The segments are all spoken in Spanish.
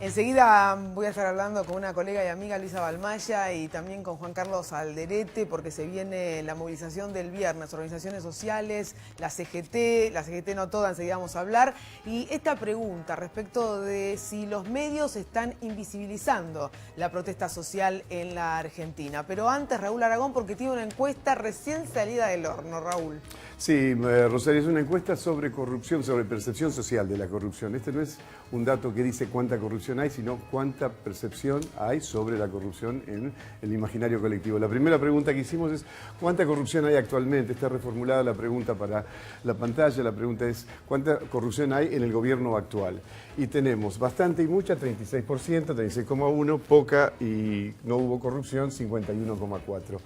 Enseguida voy a estar hablando con una colega y amiga, Luisa Balmaya, y también con Juan Carlos Alderete, porque se viene la movilización del viernes, organizaciones sociales, la CGT no toda, enseguida vamos a hablar. Y esta pregunta respecto de si los medios están invisibilizando la protesta social en la Argentina. Pero antes, Raúl Aragón, porque tiene una encuesta recién salida del horno, Raúl. Sí, Rosario, es una encuesta sobre corrupción, sobre percepción social de la corrupción. Este no es un dato que dice cuánta corrupción hay, sino cuánta percepción hay sobre la corrupción en el imaginario colectivo. La primera pregunta que hicimos es ¿cuánta corrupción hay actualmente? Está reformulada la pregunta para la pantalla. La pregunta es ¿cuánta corrupción hay en el gobierno actual? Y tenemos bastante y mucha, 36%, 36,1%, poca y no hubo corrupción, 51,4%.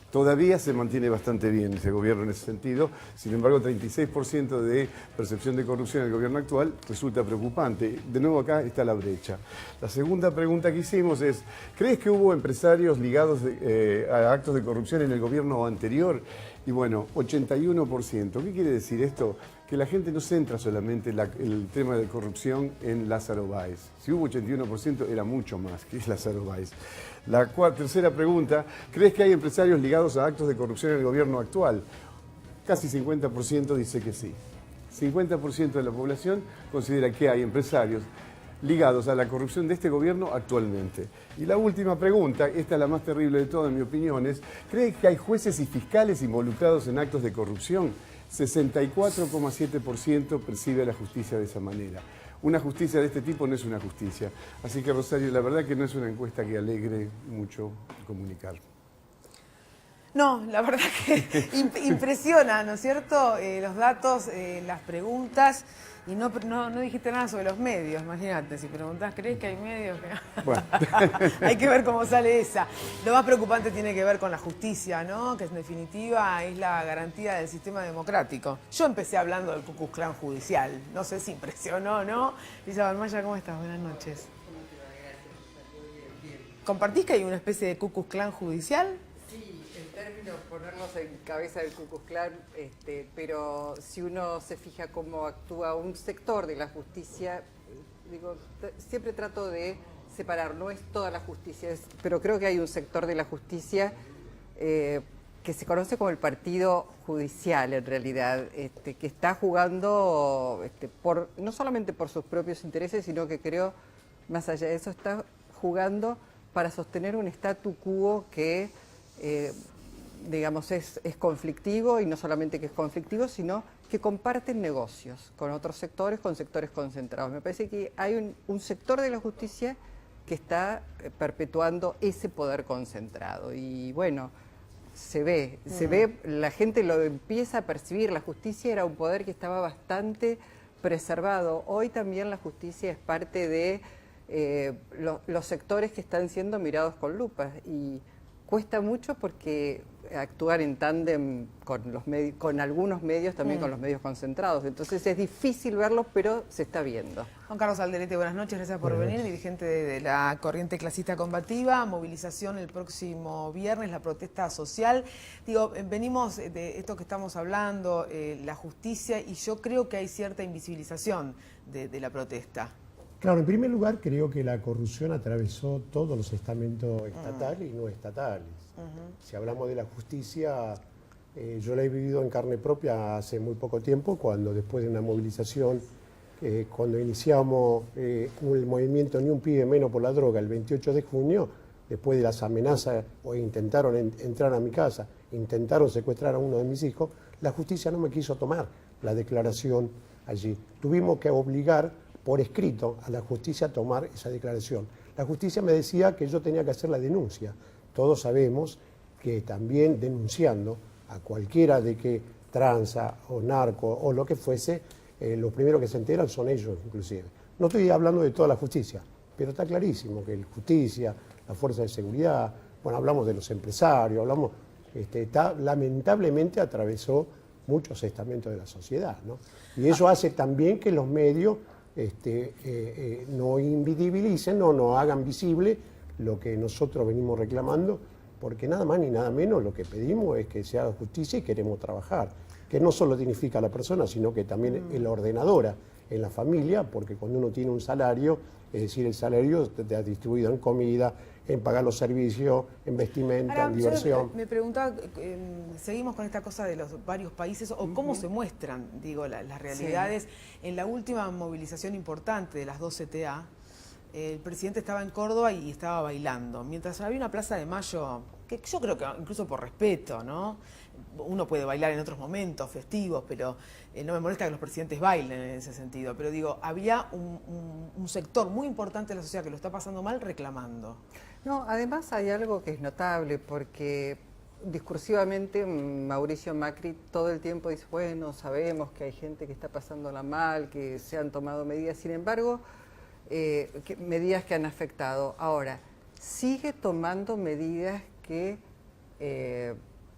Todavía se mantiene bastante bien ese gobierno en ese sentido, sin embargo 36% de percepción de corrupción en el gobierno actual resulta preocupante. De nuevo acá está la brecha. La segunda pregunta que hicimos es, ¿crees que hubo empresarios ligados a actos de corrupción en el gobierno anterior? Y bueno, 81%. ¿Qué quiere decir esto? Que la gente no centra solamente el tema de corrupción en Lázaro Báez. Si hubo 81% era mucho más que Lázaro Báez. La tercera pregunta, ¿crees que hay empresarios ligados a actos de corrupción en el gobierno actual? Casi 50% dice que sí. 50% de la población considera que hay empresarios ligados a la corrupción de este gobierno actualmente. Y la última pregunta, esta es la más terrible de todas en mi opinión, es ¿crees que hay jueces y fiscales involucrados en actos de corrupción? 64,7% percibe a la justicia de esa manera. Una justicia de este tipo no es una justicia. Así que, Rosario, la verdad que no es una encuesta que alegre mucho comunicar. No, la verdad que impresiona, ¿no es cierto? Los datos, las preguntas, y no dijiste nada sobre los medios, imagínate, si preguntás, ¿crees que hay medios? Bueno. Hay que ver cómo sale esa. Lo más preocupante tiene que ver con la justicia, ¿no? Que en definitiva es la garantía del sistema democrático. Yo empecé hablando del Ku Klux Klan judicial, no sé si impresionó o no. Luisa Balmaya, ¿cómo estás? Buenas noches. ¿Compartís que hay una especie de Ku Klux Klan judicial? Ponernos en cabeza del Ku Klux Klan, pero si uno se fija cómo actúa un sector de la justicia, digo, siempre trato de separar, no es toda la justicia, pero creo que hay un sector de la justicia que se conoce como el partido judicial en realidad, que está jugando no solamente por sus propios intereses, sino que creo, más allá de eso, está jugando para sostener un statu quo que digamos, es conflictivo, y no solamente que es conflictivo, sino que comparten negocios con otros sectores, con sectores concentrados. Me parece que hay un sector de la justicia que está perpetuando ese poder concentrado. Y bueno, se ve, la gente lo empieza a percibir. La justicia era un poder que estaba bastante preservado. Hoy también la justicia es parte de los sectores que están siendo mirados con lupa. Y cuesta mucho porque actuar en tándem con algunos medios, también con los medios concentrados. Entonces es difícil verlos, pero se está viendo. Juan Carlos Alderete, buenas noches, gracias por venir, dirigente de la Corriente Clasista Combativa, movilización el próximo viernes, la protesta social. Digo, venimos de esto que estamos hablando, la justicia, y yo creo que hay cierta invisibilización de la protesta. Claro, en primer lugar creo que la corrupción atravesó todos los estamentos estatales y no estatales. Si hablamos de la justicia, yo la he vivido en carne propia hace muy poco tiempo, cuando después de una movilización, cuando iniciamos el movimiento Ni un pibe menos por la droga el 28 de junio, después de las amenazas, o intentaron entrar a mi casa, intentaron secuestrar a uno de mis hijos, la justicia no me quiso tomar la declaración allí. Tuvimos que obligar por escrito a la justicia a tomar esa declaración. La justicia me decía que yo tenía que hacer la denuncia. Todos sabemos que también denunciando a cualquiera de que tranza o narco o lo que fuese, los primeros que se enteran son ellos inclusive. No estoy hablando de toda la justicia, pero está clarísimo que la justicia, la fuerza de seguridad, bueno, hablamos de los empresarios, hablamos, lamentablemente atravesó muchos estamentos de la sociedad, ¿no? Y eso hace también que los medios no invisibilicen o no hagan visible lo que nosotros venimos reclamando, porque nada más ni nada menos lo que pedimos es que se haga justicia y queremos trabajar, que no solo dignifica a la persona, sino que también es la ordenadora en la familia, porque cuando uno tiene un salario, es decir, el salario te ha distribuido en comida, en pagar los servicios, en vestimenta, Ahora, en diversión. yo me preguntaba, seguimos con esta cosa de los varios países, o cómo se muestran, digo, las realidades. Sí. En la última movilización importante de las 2 CTA, el presidente estaba en Córdoba y estaba bailando, mientras había una Plaza de Mayo, que yo creo que incluso por respeto, ¿no? Uno puede bailar en otros momentos festivos, pero no me molesta que los presidentes bailen en ese sentido. Pero digo, había un sector muy importante de la sociedad que lo está pasando mal reclamando. No, además hay algo que es notable, porque discursivamente Mauricio Macri todo el tiempo dice, bueno, sabemos que hay gente que está pasándola mal, que se han tomado medidas, sin embargo, medidas que han afectado. Ahora, sigue tomando medidas que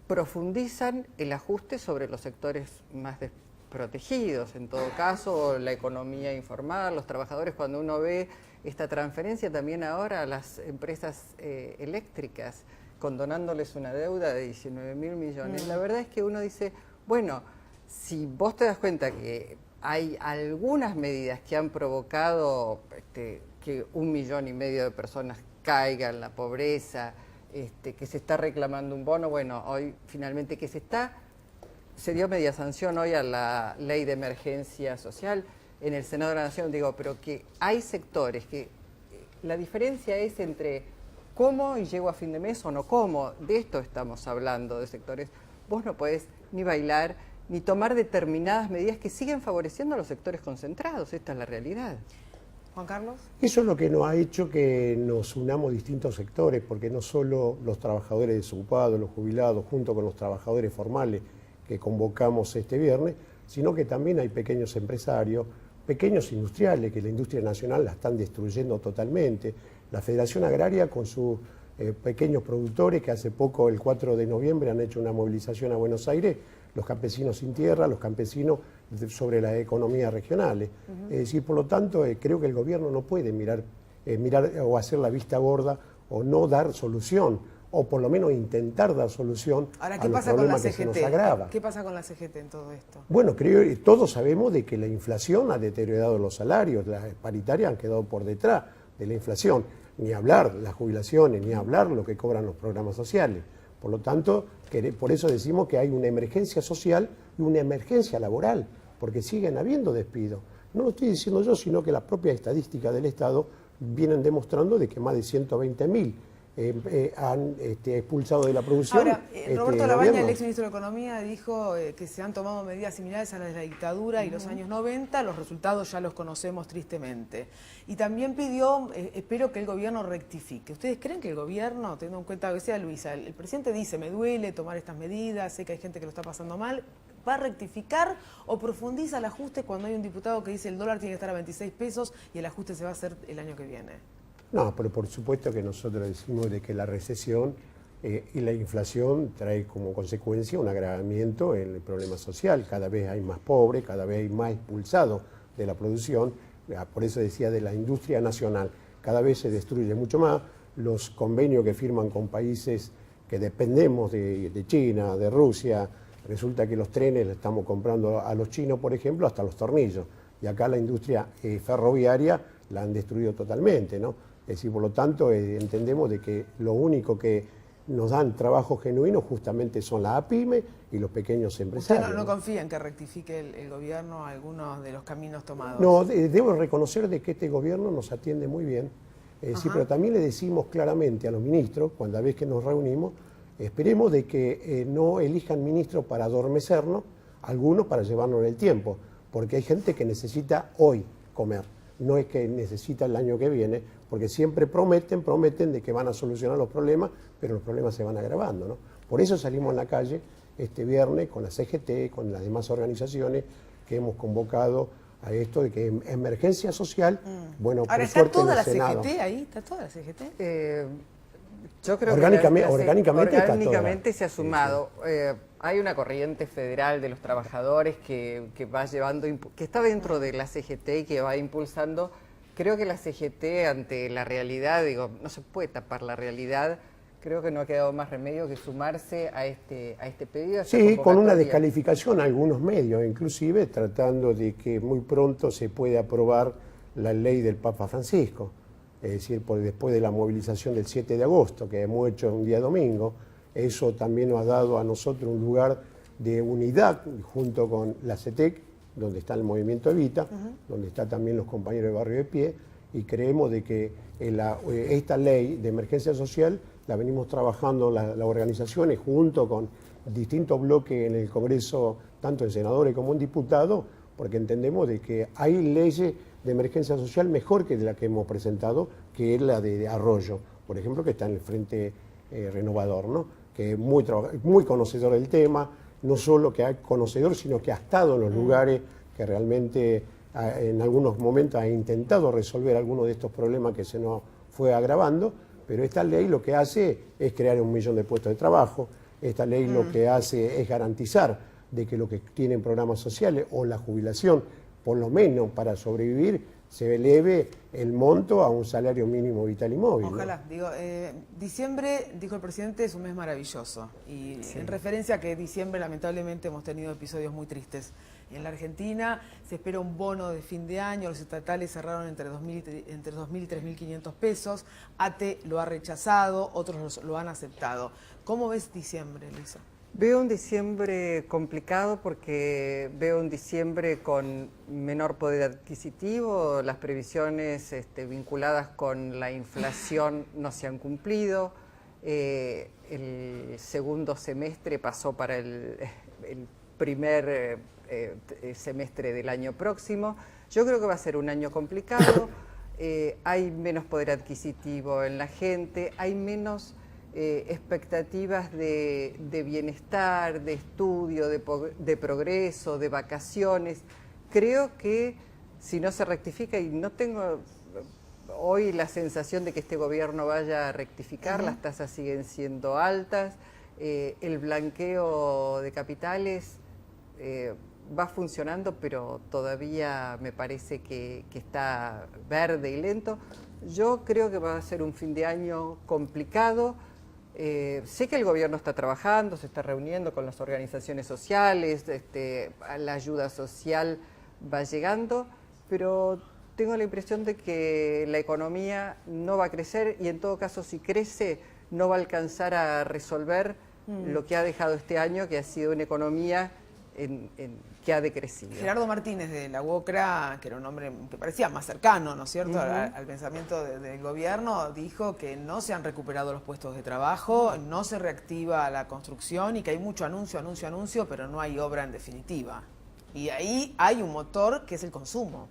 profundizan el ajuste sobre los sectores más desprotegidos, en todo caso, la economía informal, los trabajadores, cuando uno ve esta transferencia también ahora a las empresas eléctricas, condonándoles una deuda de 19.000 millones, la verdad es que uno dice, bueno, si vos te das cuenta que hay algunas medidas que han provocado que 1,5 millones de personas caigan en la pobreza, que se está reclamando un bono, bueno, hoy finalmente que se dio media sanción hoy a la ley de emergencia social en el Senado de la Nación, digo, pero que hay sectores que la diferencia es entre cómo y llego a fin de mes o no cómo, de esto estamos hablando, de sectores, vos no podés ni bailar ni tomar determinadas medidas que siguen favoreciendo a los sectores concentrados, esta es la realidad. Juan Carlos. Eso es lo que nos ha hecho que nos unamos distintos sectores, porque no solo los trabajadores desocupados, los jubilados, junto con los trabajadores formales que convocamos este viernes, sino que también hay pequeños empresarios, pequeños industriales, que la industria nacional la están destruyendo totalmente. La Federación Agraria con sus pequeños productores, que hace poco, el 4 de noviembre, han hecho una movilización a Buenos Aires, los campesinos sin tierra, los campesinos sobre las economías regionales. Es decir, por lo tanto, creo que el gobierno no puede mirar o hacer la vista gorda o no dar solución, o por lo menos intentar dar solución Ahora, a los problemas que se nos agravan. ¿Qué pasa con la CGT en todo esto? Bueno, creo que todos sabemos de que la inflación ha deteriorado los salarios, las paritarias han quedado por detrás de la inflación, ni hablar las jubilaciones, ni hablar lo que cobran los programas sociales. Por lo tanto, por eso decimos que hay una emergencia social y una emergencia laboral, porque siguen habiendo despidos. No lo estoy diciendo yo, sino que las propias estadísticas del Estado vienen demostrando de que más de 120.000 han expulsado de la producción. Ahora, Roberto Labaña, el ex ministro de Economía, dijo que se han tomado medidas similares a las de la dictadura y los años 90, los resultados ya los conocemos tristemente. Y también pidió, espero que el gobierno rectifique. ¿Ustedes creen que el gobierno, teniendo en cuenta lo que sea Luisa, el presidente dice, me duele tomar estas medidas, sé que hay gente que lo está pasando mal, ¿va a rectificar o profundiza el ajuste cuando hay un diputado que dice el dólar tiene que estar a 26 pesos y el ajuste se va a hacer el año que viene? No, pero por supuesto que nosotros decimos de que la recesión y la inflación trae como consecuencia un agravamiento en el problema social. Cada vez hay más pobres, cada vez hay más expulsados de la producción. Por eso decía de la industria nacional. Cada vez se destruye mucho más. Los convenios que firman con países que dependemos de China, de Rusia, resulta que los trenes le estamos comprando a los chinos, por ejemplo, hasta los tornillos. Y acá la industria ferroviaria la han destruido totalmente, ¿no? Es decir, por lo tanto, entendemos de que lo único que nos dan trabajo genuino justamente son las APYME y los pequeños empresarios. ¿Usted no confía en que rectifique el gobierno algunos de los caminos tomados? No, debo reconocer de que este gobierno nos atiende muy bien. Es decir, pero también le decimos claramente a los ministros, cuando a veces que nos reunimos, esperemos de que no elijan ministros para adormecernos, algunos para llevarnos el tiempo, porque hay gente que necesita hoy comer. No es que necesita el año que viene, porque siempre prometen de que van a solucionar los problemas, pero los problemas se van agravando, ¿no? Por eso salimos en la calle este viernes con la CGT, con las demás organizaciones que hemos convocado a esto de que emergencia social, bueno, ahora, por suerte ¿está toda en el la Senado. CGT ahí? ¿Está toda la CGT? Yo creo orgánicamente se ha sumado. Hay una corriente federal de los trabajadores que va llevando, que está dentro de la CGT y que va impulsando. Creo que la CGT ante la realidad, digo, no se puede tapar la realidad, Creo que no ha quedado más remedio que sumarse a este pedido. a esta Sí, con una convocatoria. descalificación a algunos medios, inclusive tratando de que muy pronto se pueda aprobar la ley del Papa Francisco. Es decir, después de la movilización del 7 de agosto, que hemos hecho un día domingo, eso también nos ha dado a nosotros un lugar de unidad junto con la CETEC, donde está el movimiento Evita, donde están también los compañeros de Barrio de Pie, y creemos de que esta ley de emergencia social la venimos trabajando las organizaciones junto con distintos bloques en el Congreso, tanto en senadores como en diputados, porque entendemos de que hay leyes de emergencia social mejor que la que hemos presentado, que es la de Arroyo, por ejemplo, que está en el Frente Renovador, ¿no? Que es muy conocedor del tema, no solo que es conocedor, sino que ha estado en los lugares que realmente en algunos momentos ha intentado resolver algunos de estos problemas que se nos fue agravando, pero esta ley lo que hace es crear 1 millón de puestos de trabajo, esta ley lo que hace es garantizar de que los que tienen programas sociales o la jubilación, por lo menos para sobrevivir, se eleve el monto a un salario mínimo vital y móvil. Ojalá, ¿no? digo, diciembre, dijo el presidente, es un mes maravilloso. Y en referencia a que en diciembre lamentablemente hemos tenido episodios muy tristes. En la Argentina se espera un bono de fin de año, los estatales cerraron entre 2.000 y 3.500 pesos, ATE lo ha rechazado, otros lo han aceptado. ¿Cómo ves diciembre, Luisa? Veo un diciembre complicado porque veo un diciembre con menor poder adquisitivo, las previsiones vinculadas con la inflación no se han cumplido, el segundo semestre pasó para el primer semestre del año próximo. Yo creo que va a ser un año complicado, hay menos poder adquisitivo en la gente, hay menos expectativas de bienestar, de estudio, de progreso, de vacaciones. Creo que si no se rectifica, y no tengo hoy la sensación de que este gobierno vaya a rectificar, las tasas siguen siendo altas, el blanqueo de capitales va funcionando, pero todavía me parece que está verde y lento. Yo creo que va a ser un fin de año complicado. Sé que el gobierno está trabajando, se está reuniendo con las organizaciones sociales, la ayuda social va llegando, pero tengo la impresión de que la economía no va a crecer y en todo caso si crece no va a alcanzar a resolver lo que ha dejado este año, que ha sido una economía que ha decrecido. Gerardo Martínez de la UOCRA, que era un hombre que parecía más cercano, ¿no es cierto?, al pensamiento del gobierno, dijo que no se han recuperado los puestos de trabajo, no se reactiva la construcción y que hay mucho anuncio, pero no hay obra en definitiva. Y ahí hay un motor que es el consumo.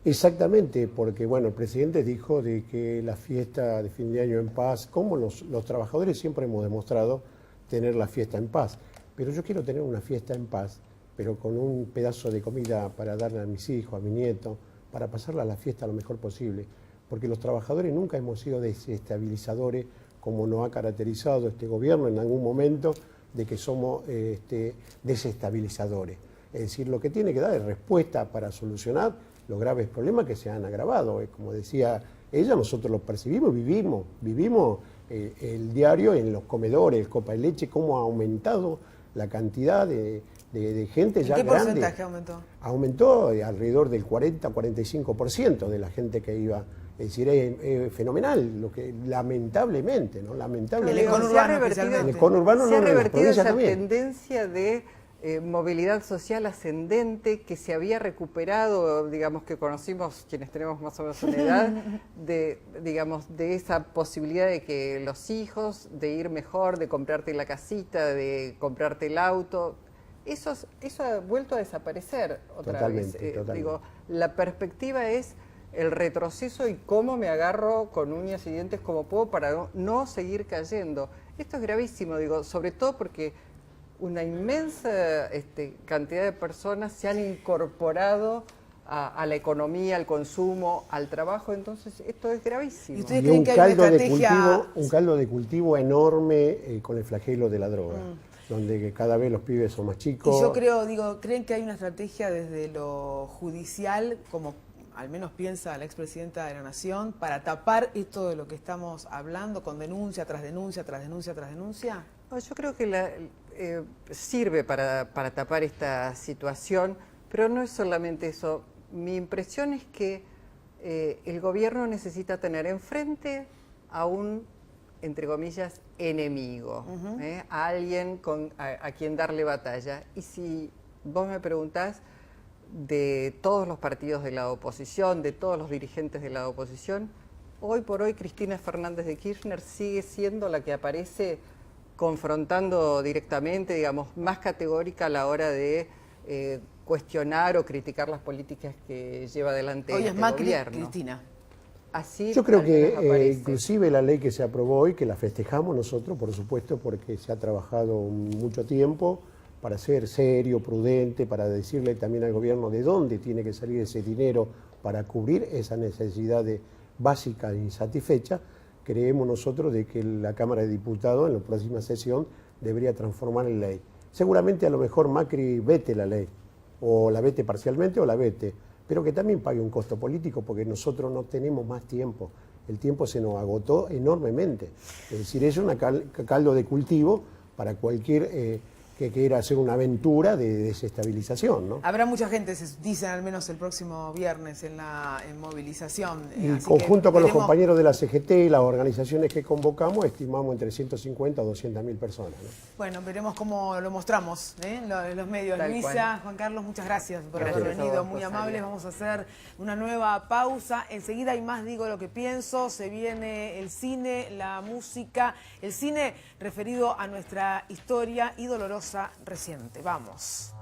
Exactamente, porque bueno, el presidente dijo de que la fiesta de fin de año en paz, como los trabajadores siempre hemos demostrado tener la fiesta en paz, pero yo quiero tener una fiesta en paz, pero con un pedazo de comida para darle a mis hijos, a mi nieto, para pasarla la fiesta lo mejor posible, porque los trabajadores nunca hemos sido desestabilizadores como nos ha caracterizado este gobierno en algún momento, de que somos desestabilizadores. Es decir, lo que tiene que dar es respuesta para solucionar los graves problemas que se han agravado. Como decía ella, nosotros lo percibimos, vivimos el diario en los comedores, el copa de leche, cómo ha aumentado la cantidad de gente ya grande. ¿Qué porcentaje aumentó? Aumentó alrededor del 40-45% de la gente que iba. Es decir, es fenomenal, lo que lamentablemente, ¿no? Lamentablemente. El conurbano, en el conurbano se ha no, en las revertido provincias esa también. tendencia de movilidad social ascendente que se había recuperado, digamos que conocimos quienes tenemos más o menos una edad, de esa posibilidad de que los hijos, de ir mejor, de comprarte la casita, de comprarte el auto, eso ha vuelto a desaparecer otra vez. Totalmente. Digo, la perspectiva es el retroceso y cómo me agarro con uñas y dientes como puedo para no seguir cayendo. Esto es gravísimo, digo, sobre todo porque una inmensa cantidad de personas se han incorporado a la economía, al consumo, al trabajo, entonces esto es gravísimo. ¿Y ustedes Y creen un que hay una caldo, estrategia? un caldo de cultivo enorme con el flagelo de la droga, donde que cada vez los pibes son más chicos. Y yo creo, ¿creen que hay una estrategia desde lo judicial como al menos piensa la expresidenta de la Nación, para tapar esto de lo que estamos hablando, con denuncia tras denuncia, tras denuncia, tras denuncia? No, yo creo que sirve para tapar esta situación, pero no es solamente eso. Mi impresión es que el gobierno necesita tener enfrente a un, entre comillas, enemigo, a alguien a quien darle batalla. Y si vos me preguntás, de todos los partidos de la oposición, de todos los dirigentes de la oposición, hoy por hoy Cristina Fernández de Kirchner sigue siendo la que aparece confrontando directamente, digamos, más categórica a la hora de cuestionar o criticar las políticas que lleva adelante Hoy este es Macri, gobierno. Cristina. Así Yo creo al menos que aparece. inclusive la ley que se aprobó hoy, que la festejamos nosotros, por supuesto, porque se ha trabajado mucho tiempo para ser serio, prudente, para decirle también al gobierno de dónde tiene que salir ese dinero para cubrir esa necesidad básica e insatisfecha. Creemos nosotros de que la Cámara de Diputados en la próxima sesión debería transformar en ley. Seguramente a lo mejor Macri vete la ley, o la vete parcialmente o la vete, pero que también pague un costo político porque nosotros no tenemos más tiempo. El tiempo se nos agotó enormemente. Es decir, es un caldo de cultivo para cualquier que quiera hacer una aventura de desestabilización, ¿no? Habrá mucha gente, se dicen al menos el próximo viernes en movilización. Y así conjunto que con los veremos. compañeros de la CGT y las organizaciones que convocamos, estimamos entre 150 a 200.000 personas, ¿no? Bueno, veremos cómo lo mostramos en los medios. Tal Luisa, cual. Juan Carlos, muchas gracias por Gracias haber a venido, vos, muy Rosario. amables. Vamos a hacer una nueva pausa. Enseguida hay más, digo lo que pienso. Se viene el cine, la música, el cine referido a nuestra historia y dolorosa reciente. Vamos.